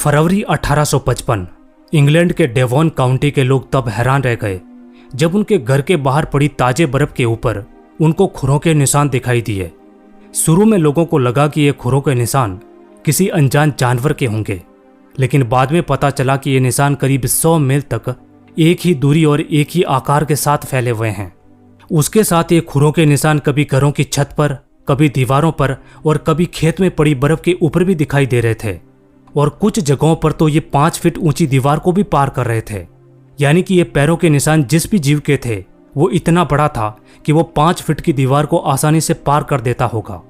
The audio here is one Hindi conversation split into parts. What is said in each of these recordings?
फरवरी 1855 इंग्लैंड के डेवॉन काउंटी के लोग तब हैरान रह गए जब उनके घर के बाहर पड़ी ताजे बर्फ के ऊपर उनको खुरों के निशान दिखाई दिए। शुरू में लोगों को लगा कि ये खुरों के निशान किसी अनजान जानवर के होंगे, लेकिन बाद में पता चला कि ये निशान करीब 100 मील तक एक ही दूरी और एक ही आकार के साथ फैले हुए हैं। उसके साथ ये खुरों के निशान कभी घरों की छत पर, कभी दीवारों पर और कभी खेत में पड़ी बर्फ के ऊपर भी दिखाई दे रहे थे, और कुछ जगहों पर तो ये 5 फीट ऊंची दीवार को भी पार कर रहे थे। यानी कि ये पैरों के निशान जिस भी जीव के थे वो इतना बड़ा था कि वो 5 फीट की दीवार को आसानी से पार कर देता होगा।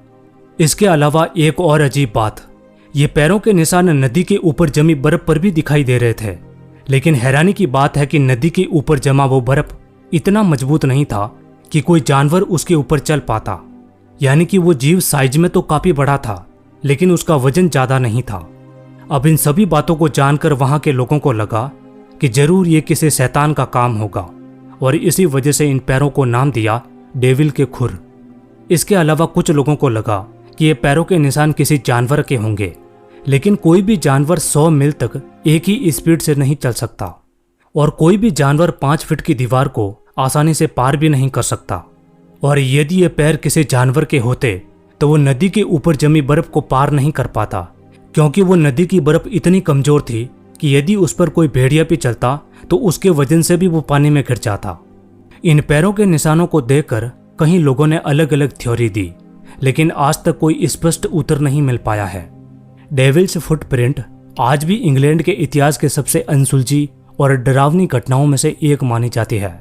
इसके अलावा एक और अजीब बात, ये पैरों के निशान नदी के ऊपर जमी बर्फ पर भी दिखाई दे रहे थे, लेकिन हैरानी की बात है कि नदी के ऊपर जमा वो बर्फ इतना मजबूत नहीं था कि कोई जानवर उसके ऊपर चल पाता। यानी कि वो जीव साइज में तो काफी बड़ा था, लेकिन उसका वजन ज्यादा नहीं था। अब इन सभी बातों को जानकर वहां के लोगों को लगा कि जरूर ये किसी शैतान का काम होगा, और इसी वजह से इन पैरों को नाम दिया डेविल के खुर। इसके अलावा कुछ लोगों को लगा कि ये पैरों के निशान किसी जानवर के होंगे, लेकिन कोई भी जानवर 100 मील तक एक ही स्पीड से नहीं चल सकता, और कोई भी जानवर 5 फीट की दीवार को आसानी से पार भी नहीं कर सकता। और यदि ये पैर किसी जानवर के होते तो वो नदी के ऊपर जमी बर्फ को पार नहीं कर पाता, क्योंकि वो नदी की बर्फ इतनी कमजोर थी कि यदि उस पर कोई भेड़िया भी चलता तो उसके वजन से भी वो पानी में गिर जाता। इन पैरों के निशानों को देखकर कई लोगों ने अलग अलग थ्योरी दी, लेकिन आज तक कोई स्पष्ट उत्तर नहीं मिल पाया है। डेविल्स फुटप्रिंट आज भी इंग्लैंड के इतिहास के सबसे अनसुलझी और डरावनी घटनाओं में से एक मानी जाती है।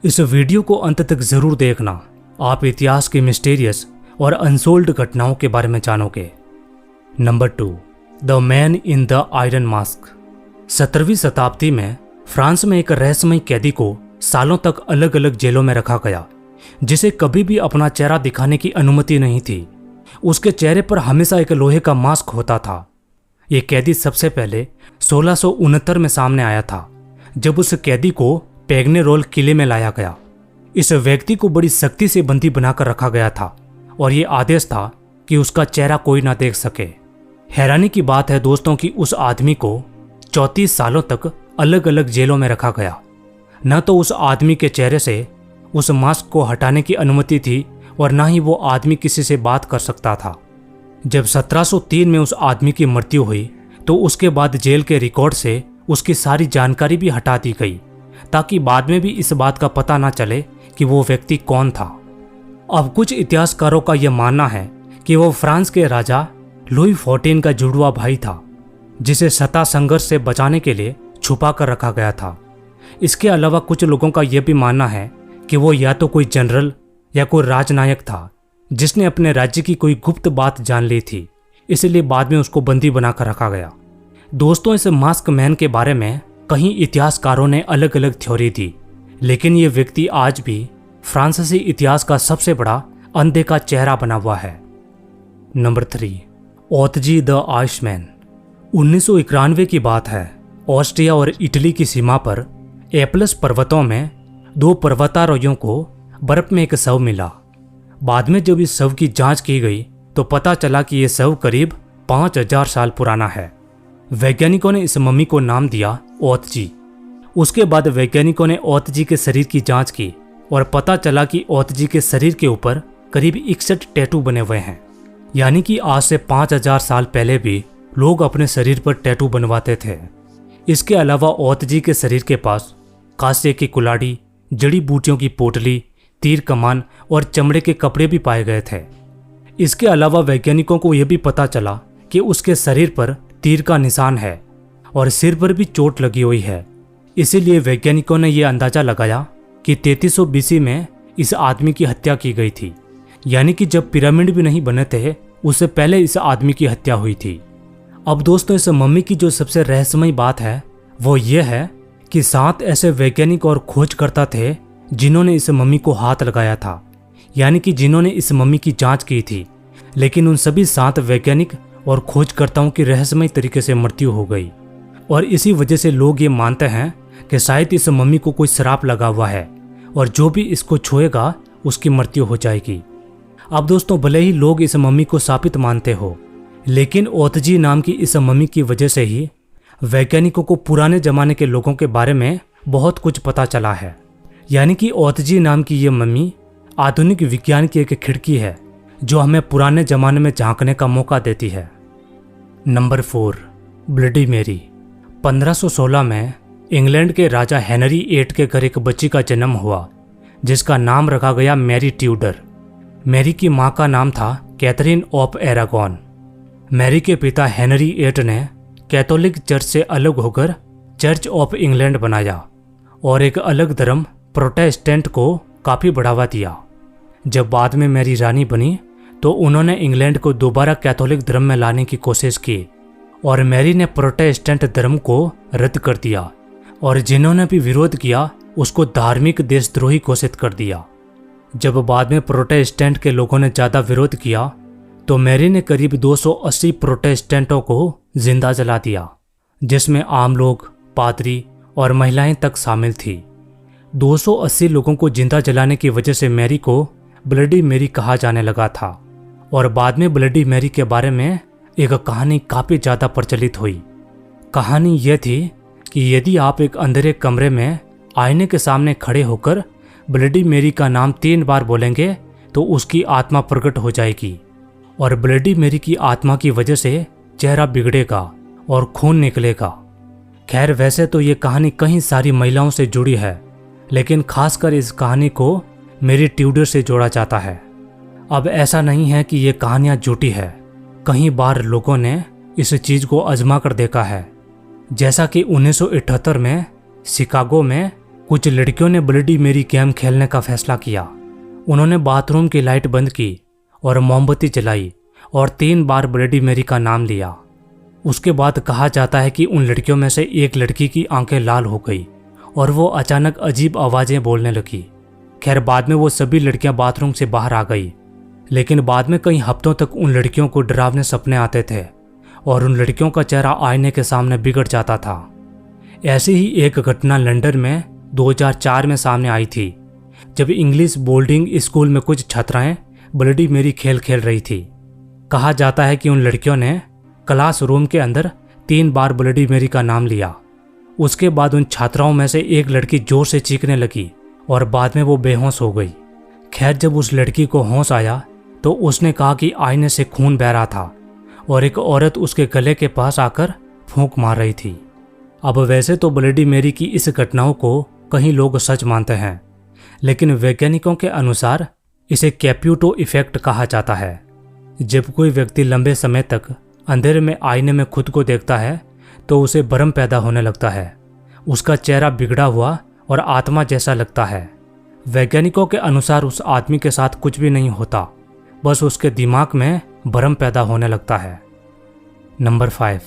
इस वीडियो को अंत तक जरूर देखना, आप इतिहास की मिस्टीरियस और अनसोल्ड घटनाओं के बारे में जानोगे। Number 2, the man in the iron mask. 17वीं शताब्दी में फ्रांस में एक रहस्यमय कैदी को सालों तक अलग अलग जेलों में रखा गया, जिसे कभी भी अपना चेहरा दिखाने की अनुमति नहीं थी। उसके चेहरे पर हमेशा एक लोहे का मास्क होता था। ये कैदी सबसे पहले 1669 में सामने आया था, जब उस कैदी को पेग्नेरोल किले में लाया गया। इस व्यक्ति को बड़ी सख्ती से बंदी बनाकर रखा गया था, और ये आदेश था कि उसका चेहरा कोई ना देख सके। हैरानी की बात है दोस्तों कि उस आदमी को 34 सालों तक अलग अलग जेलों में रखा गया। न तो उस आदमी के चेहरे से उस मास्क को हटाने की अनुमति थी, और न ही वो आदमी किसी से बात कर सकता था। जब 1703 में उस आदमी की मृत्यु हुई तो उसके बाद जेल के रिकॉर्ड से उसकी सारी जानकारी भी हटा दी गई, ताकि बाद में भी इस बात का पता ना चले कि वो व्यक्ति कौन था। अब कुछ इतिहासकारों का यह मानना है कि वो फ्रांस के राजा लुई 14 का जुड़वा भाई था, जिसे सत्ता संघर्ष से बचाने के लिए छुपा कर रखा गया था। इसके अलावा कुछ लोगों का यह भी मानना है कि वो या तो कोई जनरल या कोई राजनायक था, जिसने अपने राज्य की कोई गुप्त बात जान ली थी, इसलिए बाद में उसको बंदी बनाकर रखा गया। दोस्तों, इस मास्क मैन के बारे में कई इतिहासकारों ने अलग अलग थ्योरी दी, लेकिन ये व्यक्ति आज भी फ्रांसीसी इतिहास का सबसे बड़ा अनदेखा चेहरा बना हुआ है। Number 3, ओतजी the Iceman. 1991 की बात है। ऑस्ट्रिया और इटली की सीमा पर एप्लस पर्वतों में 2 पर्वतारोहियों को बर्फ में एक शव मिला। बाद में जब इस शव की जांच की गई तो पता चला कि यह शव करीब 5000 साल पुराना है। वैज्ञानिकों ने इस मम्मी को नाम दिया ओतजी। उसके बाद वैज्ञानिकों ने ओतजी के शरीर की जांच की और पता चला कि ओतजी के शरीर के ऊपर करीब 61 टैटू बने हुए हैं। यानी कि आज से 5000 साल पहले भी लोग अपने शरीर पर टैटू बनवाते थे। इसके अलावा ओतजी के शरीर के पास कांसे की कुल्हाड़ी, जड़ी बूटियों की पोटली, तीर कमान और चमड़े के कपड़े भी पाए गए थे। इसके अलावा वैज्ञानिकों को यह भी पता चला कि उसके शरीर पर तीर का निशान है और सिर पर भी चोट लगी हुई है। इसीलिए वैज्ञानिकों ने यह अंदाजा लगाया कि 3300 BC में इस आदमी की हत्या की गई थी। यानी कि जब पिरामिड भी नहीं बने थे उससे पहले इस आदमी की हत्या हुई थी। अब दोस्तों, इस मम्मी की जो सबसे रहस्यमय बात है वो ये है कि 7 ऐसे वैज्ञानिक और खोजकर्ता थे जिन्होंने इस मम्मी को हाथ लगाया था, यानी कि जिन्होंने इस मम्मी की जांच की थी, लेकिन उन सभी 7 वैज्ञानिक और खोजकर्ताओं की रहस्यमय तरीके से मृत्यु हो गई। और इसी वजह से लोग ये मानते हैं कि शायद इस मम्मी को कोई श्राप लगा हुआ है और जो भी इसको छुएगा उसकी मृत्यु हो जाएगी। अब दोस्तों, भले ही लोग इस मम्मी को शापित मानते हो, लेकिन ओतजी नाम की इस मम्मी की वजह से ही वैज्ञानिकों को पुराने जमाने के लोगों के बारे में बहुत कुछ पता चला है। यानी कि ओतजी नाम की ये मम्मी आधुनिक विज्ञान की एक खिड़की है जो हमें पुराने जमाने में झांकने का मौका देती है। नंबर 4, ब्लडी मेरी। 1516 में इंग्लैंड के राजा हेनरी 8 के घर एक बच्ची का जन्म हुआ जिसका नाम रखा गया मैरी ट्यूडर। मैरी की मां का नाम था कैथरीन ऑफ एरागॉन। मैरी के पिता हेनरी 8 ने कैथोलिक चर्च से अलग होकर चर्च ऑफ इंग्लैंड बनाया और एक अलग धर्म प्रोटेस्टेंट को काफ़ी बढ़ावा दिया। जब बाद में मैरी रानी बनी तो उन्होंने इंग्लैंड को दोबारा कैथोलिक धर्म में लाने की कोशिश की और मैरी ने प्रोटेस्टेंट धर्म को रद्द कर दिया और जिन्होंने भी विरोध किया उसको धार्मिक देशद्रोही घोषित कर दिया। जब बाद में प्रोटेस्टेंट के लोगों ने ज़्यादा विरोध किया तो मैरी ने करीब 280 प्रोटेस्टेंटों को जिंदा जला दिया, जिसमें आम लोग, पादरी और महिलाएं तक शामिल थी। 280 लोगों को जिंदा जलाने की वजह से मैरी को ब्लडी मैरी कहा जाने लगा था और बाद में ब्लडी मैरी के बारे में एक कहानी काफ़ी ज़्यादा प्रचलित हुई। कहानी यह थी कि यदि आप एक अंधेरे कमरे में आईने के सामने खड़े होकर ब्लडी मैरी का नाम 3 बार बोलेंगे तो उसकी आत्मा प्रकट हो जाएगी और ब्लडी मैरी की आत्मा की वजह से चेहरा बिगड़ेगा और खून निकलेगा। खैर, वैसे तो ये कहानी कई सारी महिलाओं से जुड़ी है, लेकिन खासकर इस कहानी को मैरी ट्यूडर से जोड़ा जाता है। अब ऐसा नहीं है कि ये कहानियाँ झूठी है, कई बार लोगों ने इस चीज़ को आजमा कर देखा है। जैसा कि 1978 में शिकागो में कुछ लड़कियों ने ब्लडी मैरी गेम खेलने का फैसला किया। उन्होंने बाथरूम की लाइट बंद की और मोमबत्ती जलाई और 3 बार ब्लडी मैरी का नाम लिया। उसके बाद कहा जाता है कि उन लड़कियों में से एक लड़की की आंखें लाल हो गई और वो अचानक अजीब आवाज़ें बोलने लगी। खैर, बाद में वो सभी लड़कियां बाथरूम से बाहर आ गई, लेकिन बाद में कई हफ्तों तक उन लड़कियों को डरावने सपने आते थे और उन लड़कियों का चेहरा आईने के सामने बिगड़ जाता था। ऐसी ही एक घटना लंदन में 2004 में सामने आई थी, जब इंग्लिश बोर्डिंग स्कूल में कुछ छात्राएं ब्लडी मैरी खेल खेल रही थी। कहा जाता है कि उन लड़कियों ने क्लासरूम के अंदर 3 बार ब्लडी मैरी का नाम लिया। उसके बाद उन छात्राओं में से एक लड़की जोर से चीखने लगी और बाद में वो बेहोश हो गई। खैर, जब उस लड़की को होश आया तो उसने कहा कि आईने से खून बह रहा था और एक औरत उसके गले के पास आकर फूंक मार रही थी। अब वैसे तो ब्लडी मैरी की इस घटनाओं को कई लोग सच मानते हैं, लेकिन वैज्ञानिकों के अनुसार इसे कैप्यूटो इफेक्ट कहा जाता है। जब कोई व्यक्ति लंबे समय तक अंधेरे में आईने में खुद को देखता है तो उसे भ्रम पैदा होने लगता है। उसका चेहरा बिगड़ा हुआ और आत्मा जैसा लगता है। वैज्ञानिकों के अनुसार उस आदमी के साथ कुछ भी नहीं होता, बस उसके दिमाग में भ्रम पैदा होने लगता है। नंबर 5,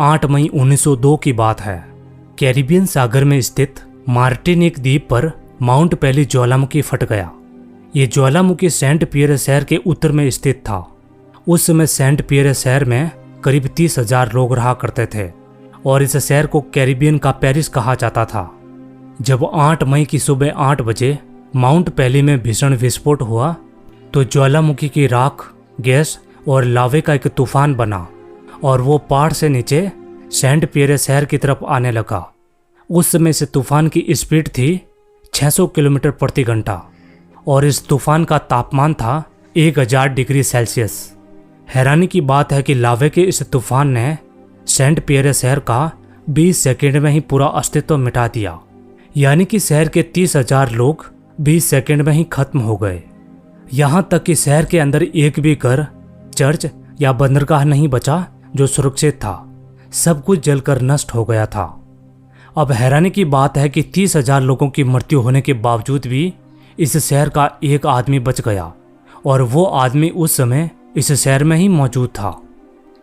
8 मई 1902 की बात है। कैरिबियन सागर में स्थित मार्टिनिक द्वीप पर माउंट पेली ज्वालामुखी फट गया। ये ज्वालामुखी सेंट पियर शहर के उत्तर में स्थित था। उस समय सेंट पियर शहर में करीब 30,000 लोग रहा करते थे और इस शहर को कैरिबियन का पेरिस कहा जाता था। जब 8 मई की सुबह 8 बजे माउंट पेली में भीषण विस्फोट हुआ तो ज्वालामुखी की राख, गैस और लावे का एक तूफान बना और वो पहाड़ से नीचे सेंट पियर शहर की तरफ आने लगा। उस समय इस तूफान की स्पीड थी 600 किलोमीटर प्रति घंटा और इस तूफान का तापमान था 1000 डिग्री सेल्सियस। हैरानी की बात है कि लावे के इस तूफान ने सेंट पियर शहर का 20 सेकंड में ही पूरा अस्तित्व मिटा दिया। यानी कि शहर के 30,000 लोग 20 सेकंड में ही खत्म हो गए। यहाँ तक कि शहर के अंदर एक भी घर, चर्च या बंदरगाह नहीं बचा जो सुरक्षित था। सब कुछ जलकर नष्ट हो गया था। अब हैरानी की बात है कि 30,000 लोगों की मृत्यु होने के बावजूद भी इस शहर का एक आदमी बच गया और वो आदमी उस समय इस शहर में ही मौजूद था।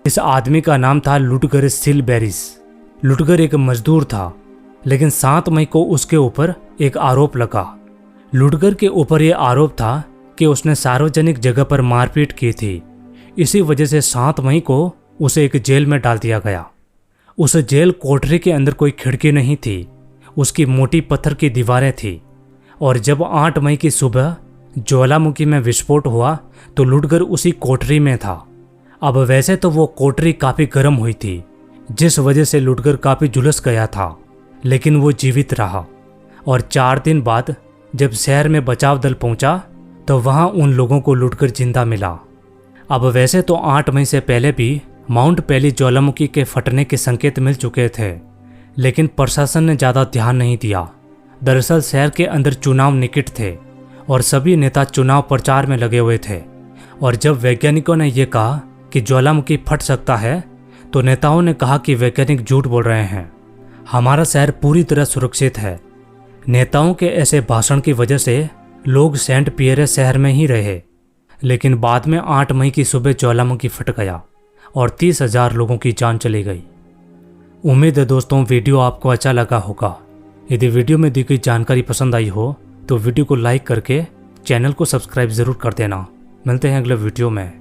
इस आदमी का नाम था लुटगर सिलबेरिस। लुटगर एक मजदूर था, लेकिन 7 मई को उसके ऊपर एक आरोप लगा। लुटगर के ऊपर यह आरोप था कि उसने सार्वजनिक जगह पर मारपीट की थी। इसी वजह से 7 मई को उसे एक जेल में डाल दिया गया। उस जेल कोठरी के अंदर कोई खिड़की नहीं थी, उसकी मोटी पत्थर की दीवारें थी। और जब 8 मई की सुबह ज्वालामुखी में विस्फोट हुआ तो लुटगर उसी कोठरी में था। अब वैसे तो वो कोठरी काफ़ी गर्म हुई थी, जिस वजह से लुटकर काफ़ी झुलस गया था, लेकिन वो जीवित रहा। और 4 दिन बाद जब शहर में बचाव दल पहुंचा तो वहां उन लोगों को लुटकर जिंदा मिला। अब वैसे तो 8 मई से पहले भी माउंट पेली ज्वालामुखी के फटने के संकेत मिल चुके थे, लेकिन प्रशासन ने ज़्यादा ध्यान नहीं दिया। दरअसल शहर के अंदर चुनाव निकट थे और सभी नेता चुनाव प्रचार में लगे हुए थे। और जब वैज्ञानिकों ने यह कहा कि ज्वालामुखी फट सकता है तो नेताओं ने कहा कि वैज्ञानिक झूठ बोल रहे हैं, हमारा शहर पूरी तरह सुरक्षित है। नेताओं के ऐसे भाषण की वजह से लोग सेंट पियरे शहर में ही रहे, लेकिन बाद में 8 मई की सुबह ज्वालामुखी फट गया और 30,000 लोगों की जान चली गई। उम्मीद है दोस्तों वीडियो आपको अच्छा लगा होगा। यदि वीडियो में दी गई जानकारी पसंद आई हो तो वीडियो को लाइक करके चैनल को सब्सक्राइब ज़रूर कर देना। मिलते हैं अगले वीडियो में।